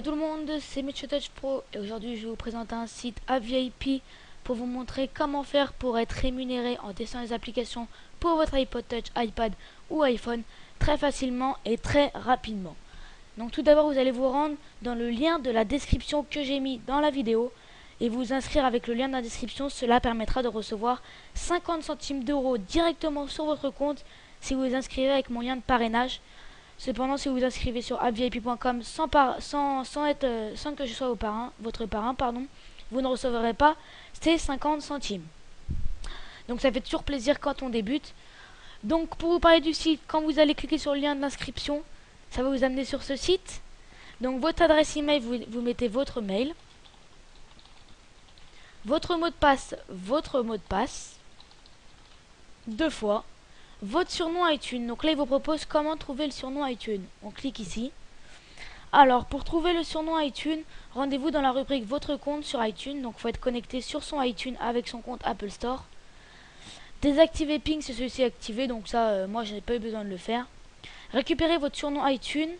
tout le monde, c'est Mitch Touch Pro et aujourd'hui je vais vous présenter un site AVIP pour vous montrer comment faire pour être rémunéré en testant les applications pour votre iPod Touch, iPad ou iPhone très facilement et très rapidement. Donc tout d'abord vous allez vous rendre dans le lien de la description que j'ai mis dans la vidéo et vous inscrire avec le lien de la description. Cela permettra de recevoir 50 centimes d'euros directement sur votre compte si vous vous inscrivez avec mon lien de parrainage. Cependant, si vous vous inscrivez sur appvip.com sans que je sois votre parrain, vous ne recevrez pas ces 50 centimes. Donc ça fait toujours plaisir quand on débute. Donc pour vous parler du site, quand vous allez cliquer sur le lien d'inscription, ça va vous amener sur ce site. Donc votre adresse email, vous mettez votre mail, votre mot de passe, 2 fois. Votre surnom iTunes. Donc là, il vous propose comment trouver le surnom iTunes. On clique ici. Alors, pour trouver le surnom iTunes, rendez-vous dans la rubrique Votre compte sur iTunes. Donc, il faut être connecté sur son iTunes avec son compte Apple Store. Désactiver ping si celui-ci est activé. Donc ça, moi, je n'ai pas eu besoin de le faire. Récupérez votre surnom iTunes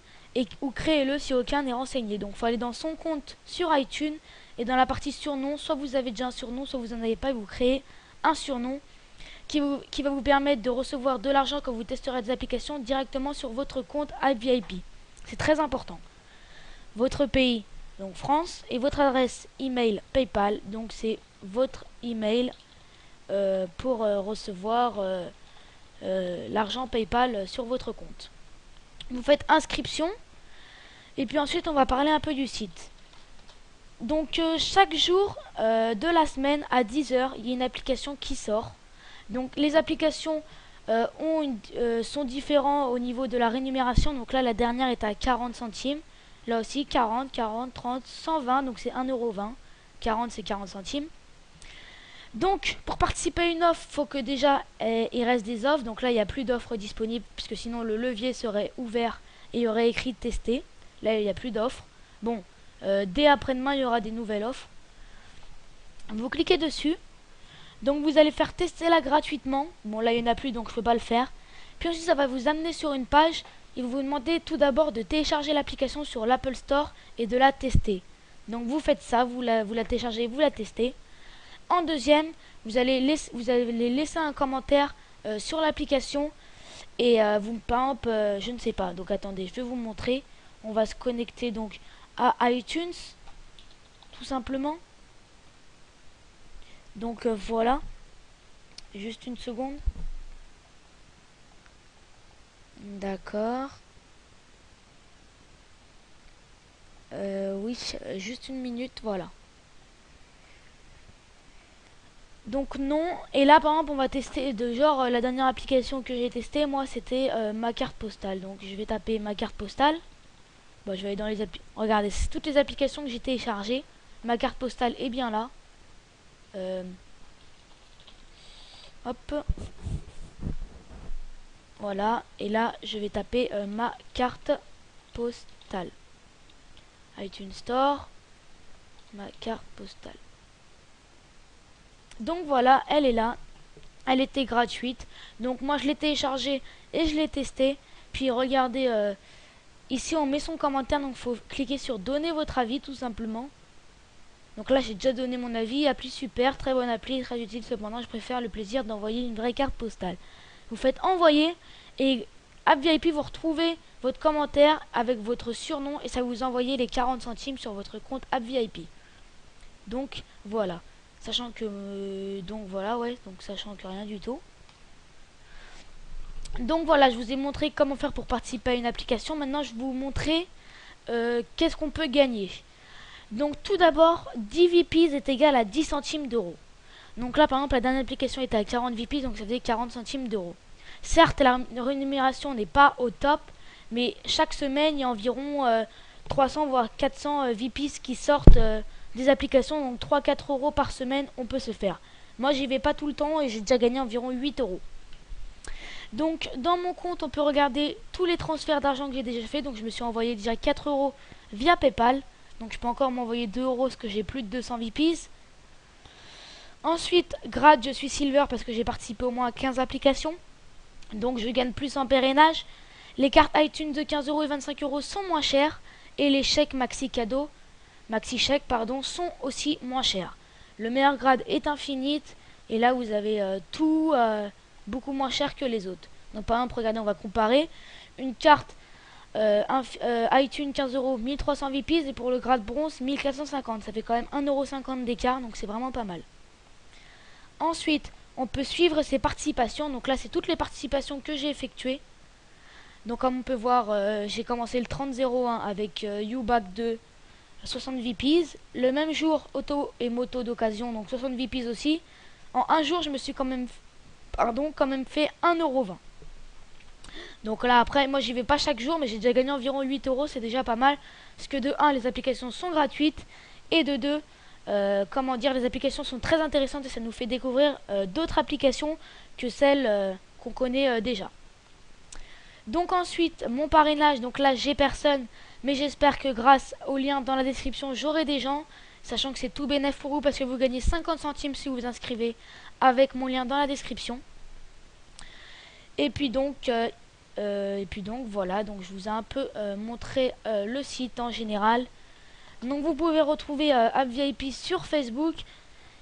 ou créez-le si aucun n'est renseigné. Donc, il faut aller dans son compte sur iTunes et dans la partie surnom, soit vous avez déjà un surnom, soit vous n'en avez pas et vous créez un surnom qui va vous permettre de recevoir de l'argent quand vous testerez des applications directement sur votre compte AVIP. C'est très important. Votre pays, donc France, et votre adresse email PayPal, donc c'est votre email pour recevoir l'argent PayPal sur votre compte. Vous faites inscription et puis ensuite on va parler un peu du site. Donc chaque jour de la semaine à 10 h, il y a une application qui sort. Donc les applications sont différentes au niveau de la rémunération. Donc là la dernière est à 40 centimes. Là aussi 40, 40, 30, 120. Donc c'est 1,20 €. 40 c'est 40 centimes. Donc pour participer à une offre, il faut que déjà il reste des offres. Donc là il n'y a plus d'offres disponibles puisque sinon le levier serait ouvert et il y aurait écrit tester. Là il n'y a plus d'offres. Bon, dès après-demain il y aura des nouvelles offres. Vous cliquez dessus. Donc vous allez faire tester là gratuitement. Bon là il n'y en a plus donc je ne peux pas le faire. Puis ensuite ça va vous amener sur une page. Il va vous demander tout d'abord de télécharger l'application sur l'Apple Store et de la tester. Donc vous faites ça, vous la téléchargez, vous la testez. En deuxième, vous allez laisser un commentaire sur l'application. Et par exemple, je ne sais pas. Donc attendez, je vais vous montrer. On va se connecter donc à iTunes. Tout simplement. Donc voilà, juste une seconde. D'accord. Oui, juste une minute, voilà. Donc non, et là par exemple on va tester de genre la dernière application que j'ai testée, moi c'était ma carte postale. Donc je vais taper ma carte postale. Bon, je vais aller dans les applis. Regardez, c'est toutes les applications que j'ai téléchargées. Ma carte postale est bien là. Hop. Voilà. Et là, je vais taper ma carte postale. iTunes Store. Ma carte postale. Donc voilà, elle est là. Elle était gratuite. Donc moi, je l'ai téléchargée et je l'ai testée. Puis regardez, ici, on met son commentaire. Donc il faut cliquer sur donner votre avis, tout simplement. Donc là j'ai déjà donné mon avis, appli super, très bonne appli, très utile, cependant je préfère le plaisir d'envoyer une vraie carte postale. Vous faites envoyer et AppVIP vous retrouvez votre commentaire avec votre surnom et ça vous envoie les 40 centimes sur votre compte AppVIP. Donc voilà, sachant que sachant que rien du tout. Donc voilà, je vous ai montré comment faire pour participer à une application. Maintenant je vais vous montrer qu'est-ce qu'on peut gagner. Donc tout d'abord, 10 VPs est égal à 10 centimes d'euros. Donc là par exemple la dernière application était à 40 VPs, donc ça faisait 40 centimes d'euros. Certes la rémunération n'est pas au top, mais chaque semaine il y a environ 300 voire 400 VPs qui sortent des applications, donc 3-4 euros par semaine on peut se faire. Moi j'y vais pas tout le temps et j'ai déjà gagné environ 8 euros. Donc dans mon compte on peut regarder tous les transferts d'argent que j'ai déjà fait, donc je me suis envoyé déjà 4 euros via PayPal. Donc je peux encore m'envoyer 2 euros parce que j'ai plus de 200 VPs. Ensuite, grade, je suis silver parce que j'ai participé au moins à 15 applications. Donc je gagne plus en parrainage. Les cartes iTunes de 15 € et 25 € sont moins chères. et les chèques maxi cadeaux, maxi chèques pardon, sont aussi moins chers. Le meilleur grade est Infinite et là vous avez tout beaucoup moins cher que les autres. Donc par exemple, regardez, on va comparer une carte iTunes 15 euros, 1300 VPs et pour le grade bronze 1450. Ça fait quand même 1,50 € d'écart, donc c'est vraiment pas mal. Ensuite, on peut suivre ses participations. Donc là, c'est toutes les participations que j'ai effectuées. Donc comme on peut voir, j'ai commencé le 30-01 avec YouBack 2, 60 VPs. Le même jour, auto et moto d'occasion, donc 60 VPs aussi. En un jour, je me suis quand même fait 1,20 €. Donc là après, moi j'y vais pas chaque jour, mais j'ai déjà gagné environ 8 euros, c'est déjà pas mal. Parce que de 1, les applications sont gratuites. Et de 2, comment dire, les applications sont très intéressantes et ça nous fait découvrir d'autres applications que celles qu'on connaît déjà. Donc ensuite, mon parrainage, donc là j'ai personne, mais j'espère que grâce au lien dans la description, j'aurai des gens. Sachant que c'est tout bénéf pour vous parce que vous gagnez 50 centimes si vous vous inscrivez avec mon lien dans la description. Et puis donc voilà, donc je vous ai un peu montré le site en général. Donc vous pouvez retrouver App VIP sur Facebook.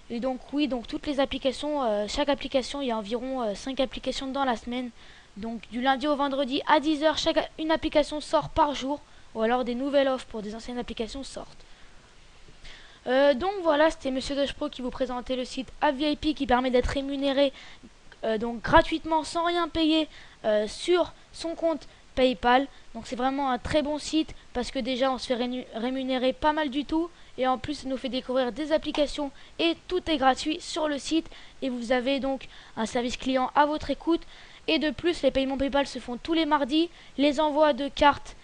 Et donc oui, donc toutes les applications, chaque application, il y a environ 5 applications dans la semaine. Donc du lundi au vendredi à 10 h, une application sort par jour. Ou alors des nouvelles offres pour des anciennes applications sortent. Donc voilà, c'était Monsieur Doge Pro qui vous présentait le site App VIP qui permet d'être rémunéré donc gratuitement sans rien payer sur son compte PayPal. Donc c'est vraiment un très bon site parce que déjà on se fait rémunérer pas mal du tout et en plus ça nous fait découvrir des applications et tout est gratuit sur le site et vous avez donc un service client à votre écoute. Et de plus, les paiements PayPal se font tous les mardis. Les envois de cartes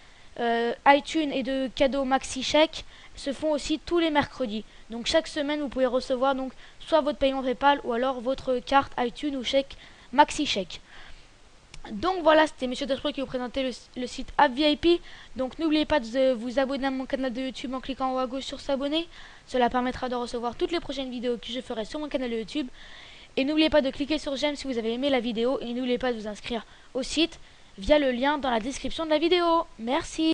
iTunes et de cadeaux maxi chèques se font aussi tous les mercredis. Donc chaque semaine vous pouvez recevoir donc soit votre paiement PayPal ou alors votre carte iTunes ou chèque maxi chèque. Donc voilà, c'était Monsieur Doge Pro qui vous présentait le site App VIP. Donc n'oubliez pas de vous abonner à mon canal de YouTube en cliquant en haut à gauche sur s'abonner. Cela permettra de recevoir toutes les prochaines vidéos que je ferai sur mon canal de YouTube. Et n'oubliez pas de cliquer sur j'aime si vous avez aimé la vidéo. Et n'oubliez pas de vous inscrire au site via le lien dans la description de la vidéo. Merci.